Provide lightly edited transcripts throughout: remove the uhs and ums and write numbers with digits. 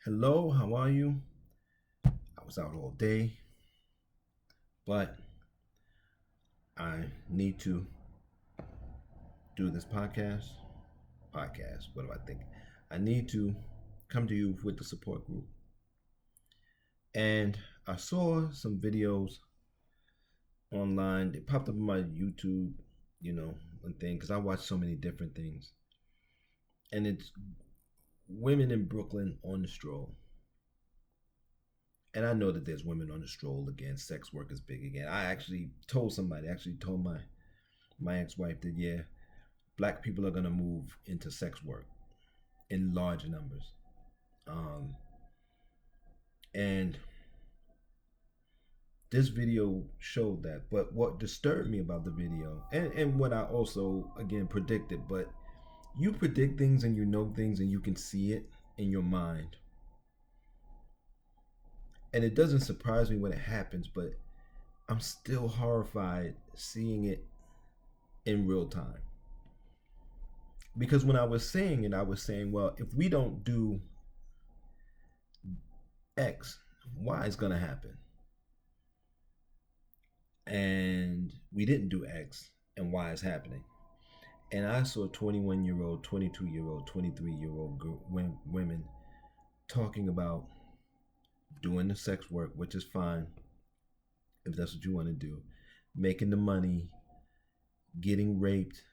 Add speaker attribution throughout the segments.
Speaker 1: Hello, how are you? I was out all day, but I need to do this podcast. Podcast, what do I think? I need to come to you with the support group. And I saw some videos online. They popped up on my YouTube, one thing, because I watch so many different things. And it's women in Brooklyn on the stroll. And I know that there's women on the stroll again. Sex work is big again. I actually told my ex-wife that yeah, black people are gonna move into sex work in large numbers. Um, and this video showed that. But what disturbed me about the video, and what I also again predicted, but you predict things and you know things and you can see it in your mind. And it doesn't surprise me when it happens, but I'm still horrified seeing it in real time. Because when I was saying it, I was saying, well, if we don't do X, Y is going to happen. And we didn't do X, and Y is happening. And I saw 21-year-old, 22-year-old, 23-year-old women talking about doing the sex work, which is fine if that's what you want to do, making the money, getting raped,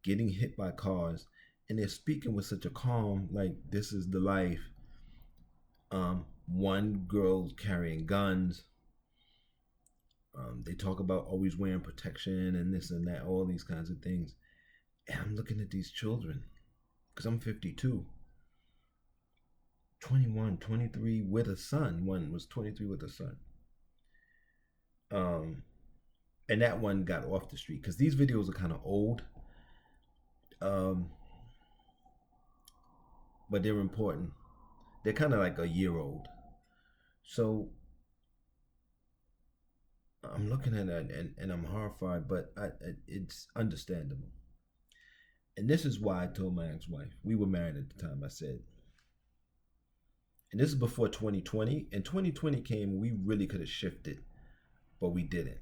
Speaker 1: getting hit by cars, and they're speaking with such a calm, like this is the life. One girl carrying guns. They talk about always wearing protection and this and that, all these kinds of things. And I'm looking at these children because I'm 52, 21, 23 with a son. One was 23 with a son. And that one got off the street because these videos are kind of old. But they're important. They're kind of like a year old. So I'm looking at it and I'm horrified, but it's understandable. And this is why I told my ex-wife, we were married at the time, I said, and this is before 2020, and 2020 came, we really could have shifted, but we didn't.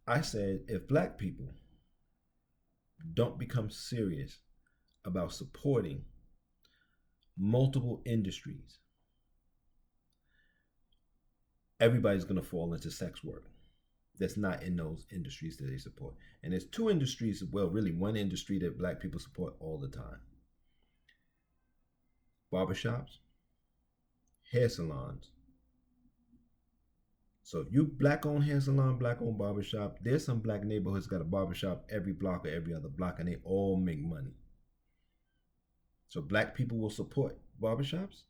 Speaker 1: I said, if black people don't become serious about supporting multiple industries, everybody's going to fall into sex work that's not in those industries that they support. And there's two industries, well, really one industry that black people support all the time: barbershops, hair salons. So if you black owned hair salon, black owned barbershop, there's some black neighborhoods got a barbershop every block or every other block, and they all make money. So black people will support barbershops.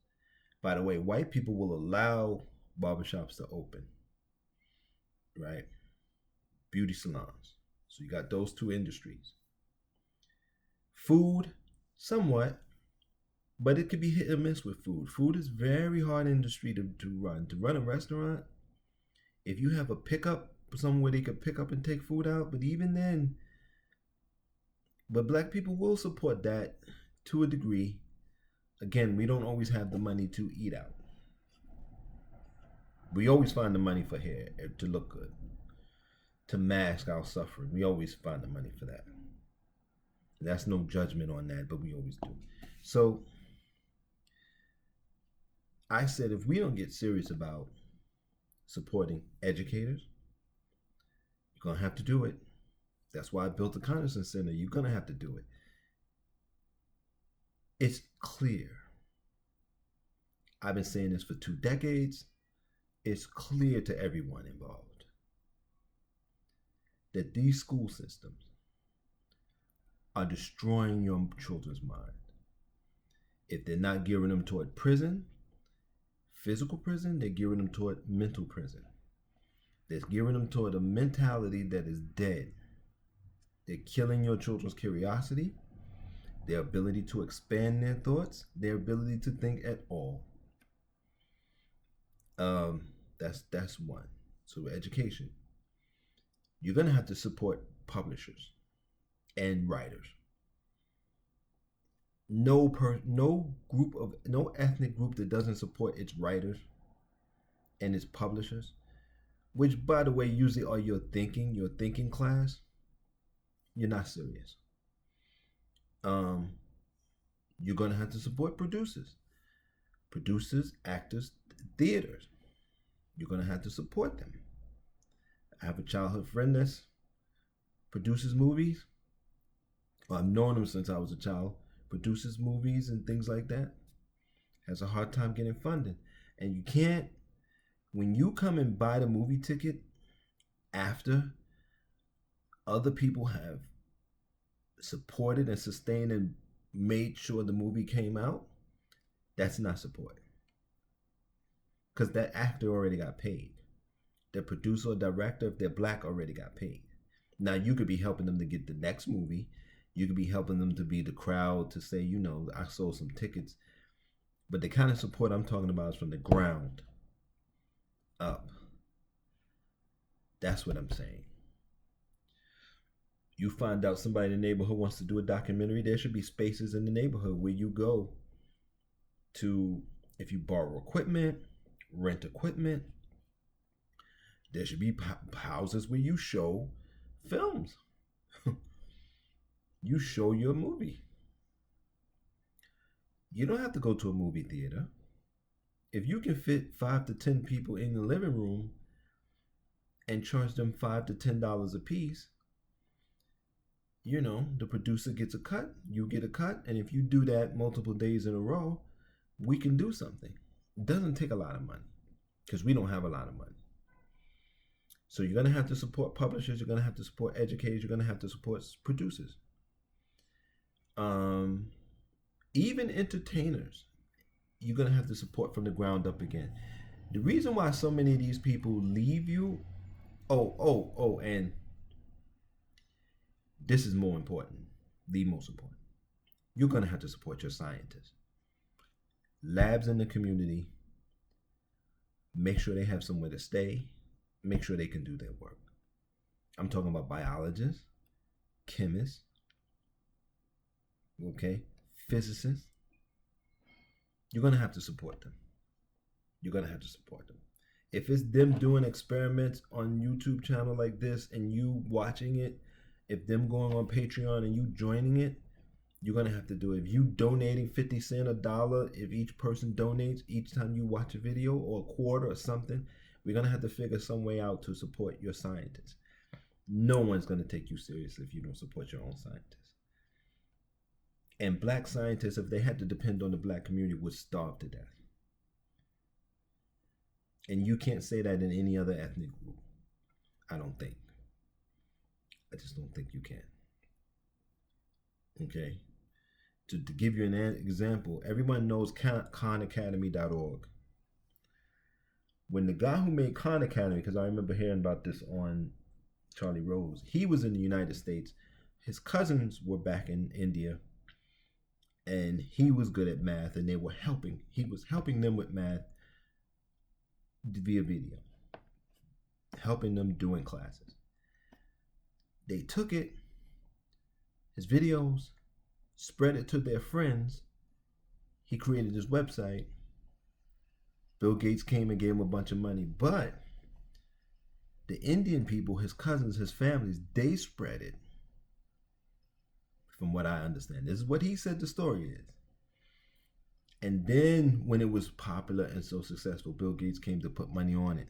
Speaker 1: By the way, white people will allow barbershops to open, right? Beauty salons. So you got those two industries. Food, somewhat, but it could be hit or miss with food. Food is very hard industry to run. To run a restaurant, if you have a pickup somewhere they could pick up and take food out, but even then, but black people will support that to a degree. Again, we don't always have the money to eat out. We always find the money for hair to look good, to mask our suffering. We always find the money for that. That's no judgment on that, but we always do. So I said, if we don't get serious about supporting educators, you're going to have to do it. That's why I built the Conderson Center. You're going to have to do it. It's clear. I've been saying this for 2 decades. It's clear to everyone involved that these school systems are destroying your children's mind. If they're not gearing them toward prison, physical prison, they're gearing them toward mental prison. They're gearing them toward a mentality that is dead. They're killing your children's curiosity, their ability to expand their thoughts, their ability to think at all. That's one. So education. You're gonna have to support publishers and writers. No ethnic group that doesn't support its writers and its publishers, which by the way usually are your thinking class, you're not serious. Um, you're gonna have to support producers, actors, theaters. You're gonna have to support them. I have a childhood friend that produces movies. Well, I've known him since I was a child. Produces movies and things like that. Has a hard time getting funding, and you can't. When you come and buy the movie ticket after other people have supported and sustained and made sure the movie came out, that's not support. Because that actor already got paid. The producer or director, if they're black, already got paid. Now you could be helping them to get the next movie. You could be helping them to be the crowd to say, I sold some tickets. But the kind of support I'm talking about is from the ground up. That's what I'm saying. You find out somebody in the neighborhood wants to do a documentary, there should be spaces in the neighborhood where you go to, if you borrow equipment, rent equipment, there should be houses where you show films. You show your movie. You don't have to go to a movie theater. If you can fit 5 to 10 people in the living room and charge them $5 to $10 a piece, the producer gets a cut, you get a cut, and if you do that multiple days in a row, we can do something. It doesn't take a lot of money because we don't have a lot of money. So you're going to have to support publishers, you're going to have to support educators, you're going to have to support producers. Even entertainers, you're going to have to support from the ground up again. The reason why so many of these people leave you, and this is more important, the most important. You're going to have to support your scientists. Labs in the community, make sure they have somewhere to stay, make sure they can do their work. I'm talking about biologists, chemists, physicists. You're going to have to support them. You're going to have to support them. If it's them doing experiments on YouTube channel like this and you watching it, if them going on Patreon and you joining it, you're going to have to do it. If you donating 50 cents, $1, if each person donates each time you watch a video, or a quarter or something, we're going to have to figure some way out to support your scientists. No one's going to take you seriously if you don't support your own scientists. And black scientists, if they had to depend on the black community, would starve to death. And you can't say that in any other ethnic group. I don't think. I just don't think you can. Okay? To give you an example, everyone knows KhanAcademy.org. When the guy who made Khan Academy, because I remember hearing about this on Charlie Rose, he was in the United States. His cousins were back in India, and he was good at math, and he was helping them with math via video, helping them doing classes. They took it, his videos, spread it to their friends. He created his website. Bill Gates came and gave him a bunch of money, but the Indian people, his cousins, his families, they spread it. From what I understand, this is what he said the story is. And then when it was popular and so successful, Bill Gates came to put money on it.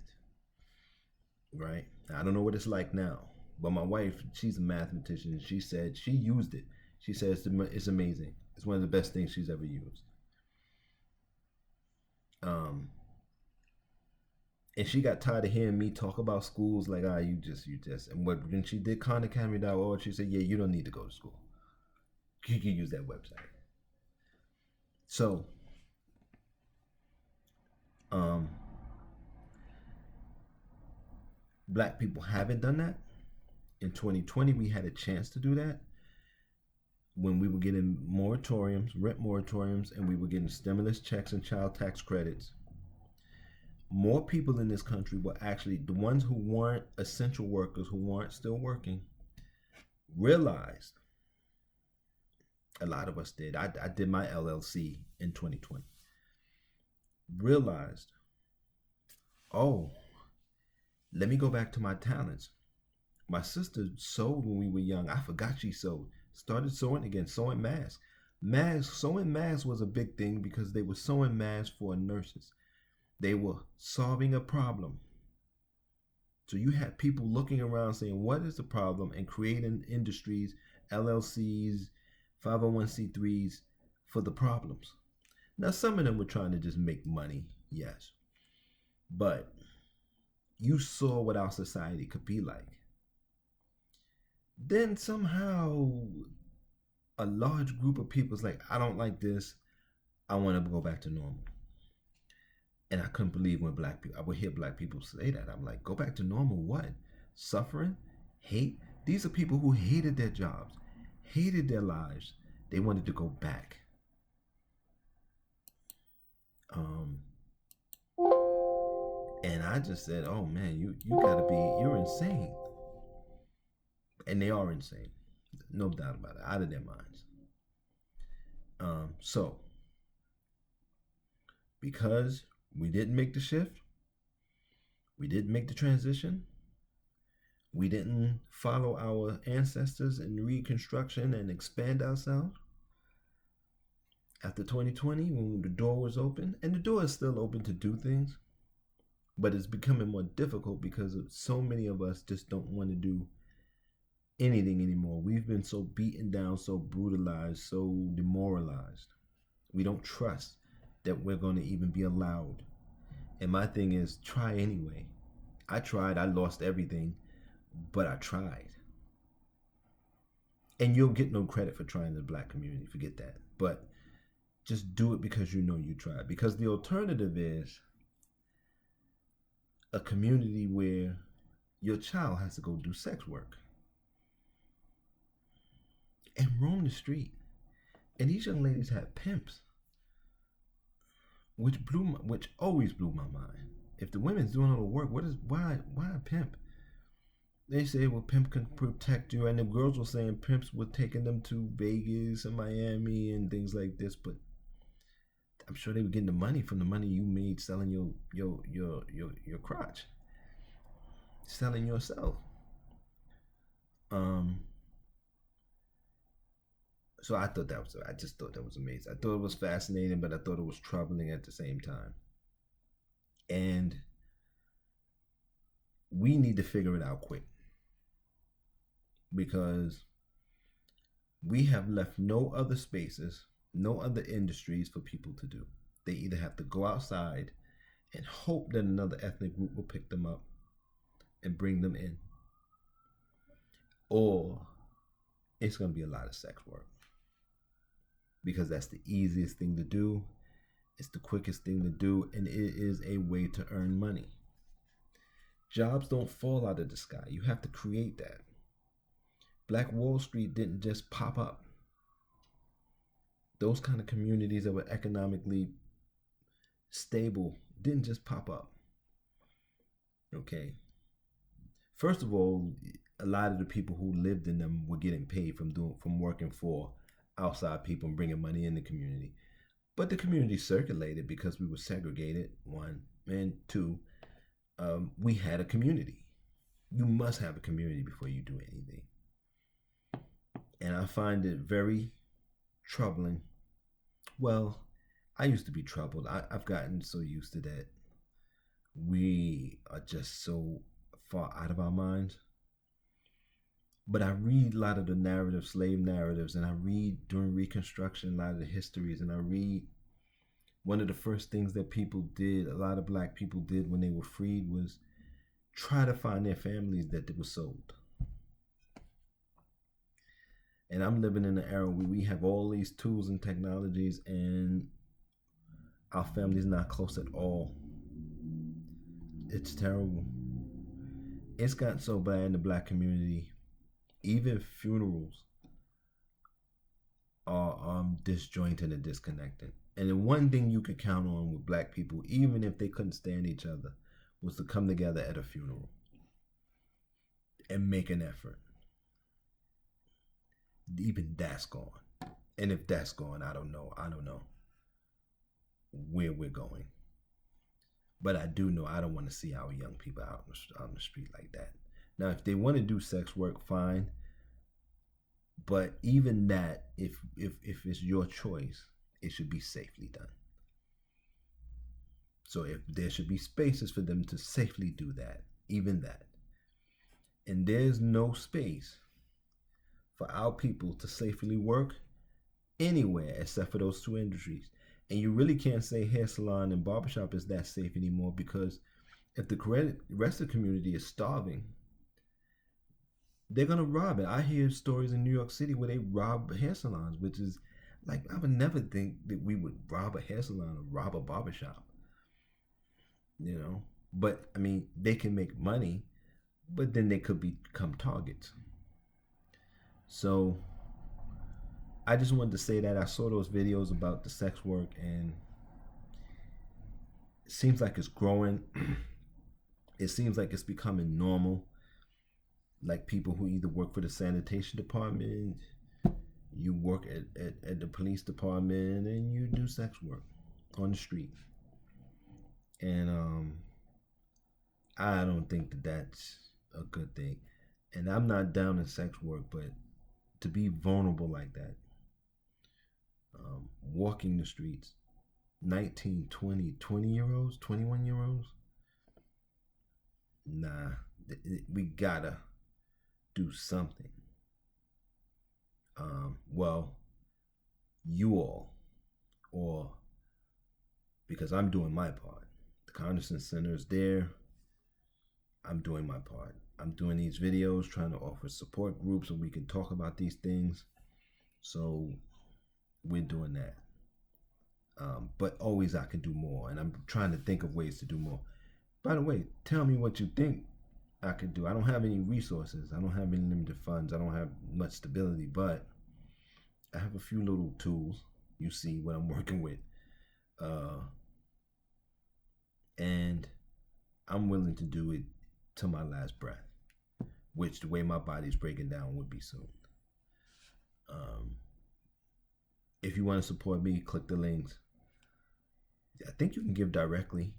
Speaker 1: Right? I don't know what it's like now, but my wife, she's a mathematician, and she said she used it. She says it's amazing. It's one of the best things she's ever used. And she got tired of hearing me talk about schools like, you just. And when she did KhanAcademy.org, she said, yeah, you don't need to go to school. You can use that website. So, black people haven't done that. In 2020, we had a chance to do that when we were getting moratoriums, rent moratoriums, and we were getting stimulus checks and child tax credits. More people in this country were actually, the ones who weren't essential workers, who weren't still working, realized A lot of us did. I did my LLC in 2020. Realized, oh, let me go back to my talents. My sister sewed when we were young. I forgot she sewed. Started sewing again, sewing masks. Sewing masks was a big thing because they were sewing masks for nurses. They were solving a problem. So you had people looking around saying, what is the problem? And creating industries, LLCs, 501c3s for the problems. Now, some of them were trying to just make money, yes. But you saw what our society could be like. Then somehow a large group of people is like, I don't like this. I want to go back to normal. And I couldn't believe when black people, I would hear black people say that. I'm like, go back to normal what? Suffering? Hate? These are people who hated their jobs, hated their lives. They wanted to go back. And I just said, oh man, you gotta be, you're insane. And they are insane. No doubt about it, out of their minds. So, because we didn't make the shift, we didn't make the transition, we didn't follow our ancestors in reconstruction and expand ourselves. After 2020, when the door was open, and the door is still open to do things, but it's becoming more difficult because so many of us just don't want to do anything anymore. We've been so beaten down, so brutalized, so demoralized. We don't trust that we're going to even be allowed. And my thing is, try anyway. I tried, I lost everything, but I tried. And you'll get no credit for trying in the black community, forget that. But just do it because you know you tried. Because the alternative is a community where your child has to go do sex work and roam the street. And these young ladies had pimps, which always blew my mind. If the women's doing all the work, why a pimp? They say, well, pimp can protect you, and the girls were saying pimps were taking them to Vegas and Miami and things like this. But I'm sure they were getting the money from the money you made selling your crotch, selling yourself. So I just thought that was amazing. I thought it was fascinating, but I thought it was troubling at the same time. And we need to figure it out quick, because we have left no other spaces, no other industries for people to do. They either have to go outside and hope that another ethnic group will pick them up and bring them in, or it's going to be a lot of sex work, because that's the easiest thing to do. It's the quickest thing to do, and it is a way to earn money. Jobs don't fall out of the sky. You have to create that. Black Wall Street didn't just pop up. Those kind of communities that were economically stable didn't just pop up. Okay. First of all, a lot of the people who lived in them were getting paid from working for outside people and bringing money in the community. But the community circulated because we were segregated, one, and two, we had a community. You must have a community before you do anything. And I find it very troubling. Well, I used to be troubled. I've gotten so used to that. We are just so far out of our minds. But I read a lot of the narratives, slave narratives, and I read during Reconstruction a lot of the histories, and I read one of the first things that people did, a lot of black people did when they were freed, was try to find their families that were sold. And I'm living in an era where we have all these tools and technologies, and our family's not close at all. It's terrible. It's gotten so bad in the black community. Even funerals are disjointed and disconnected. And the one thing you could count on with black people, even if they couldn't stand each other, was to come together at a funeral and make an effort. Even that's gone. And if that's going, I don't know. I don't know where we're going. But I do know I don't want to see our young people out on the street like that. Now, if they want to do sex work, fine. But even that, if it's your choice, it should be safely done. So if there should be spaces for them to safely do that, even that. And there's no space for our people to safely work anywhere except for those two industries. And you really can't say hair salon and barbershop is that safe anymore, because if the rest of the community is starving, they're gonna rob it. I hear stories in New York City where they rob hair salons, which is like, I would never think that we would rob a hair salon or rob a barbershop. You know? But I mean, they can make money, but then they could become targets. So I just wanted to say that I saw those videos about the sex work, and it seems like it's growing. It seems like it's becoming normal. Like people who either work for the sanitation department, you work at the police department, and you do sex work on the street. And I don't think that that's a good thing. And I'm not down in sex work, but to be vulnerable like that, walking the streets, 19, 20, 20-year-olds, 21-year-olds, nah, we gotta do something. Well, you all, or because I'm doing my part. The Conderson Center is there. I'm doing my part. I'm doing these videos, trying to offer support groups so we can talk about these things. So we're doing that. But always I can do more, and I'm trying to think of ways to do more. By the way, tell me what you think I could do. I don't have any resources. I don't have any limited funds. I don't have much stability, but I have a few little tools. You see what I'm working with. And I'm willing to do it to my last breath, which the way my body's breaking down would be soon. If you want to support me, click the links. I think you can give directly.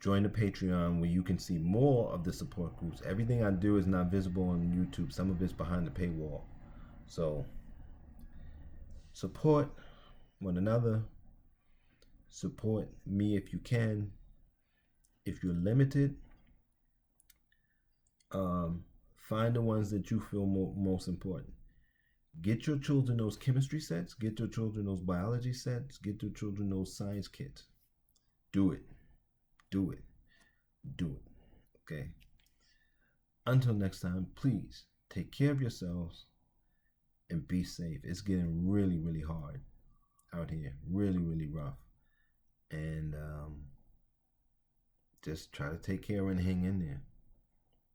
Speaker 1: Join the Patreon where you can see more of the support groups. Everything I do is not visible on YouTube. Some of it's behind the paywall. So support one another. Support me if you can. If you're limited, find the ones that you feel most important. Get your children those chemistry sets. Get your children those biology sets. Get your children those science kits. Do it. Do it. Do it. Okay? Until next time, please take care of yourselves and be safe. It's getting really, really hard out here. Really, really rough. And just try to take care and hang in there.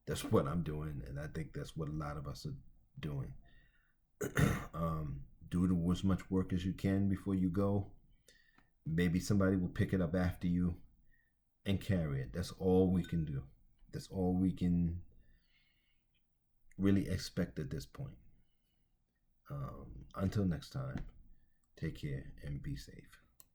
Speaker 1: That's what I'm doing, and I think that's what a lot of us are doing. Do as much work as you can before you go. Maybe somebody will pick it up after you and carry it. That's all we can do. That's all we can really expect at this point. Until next time, take care and be safe.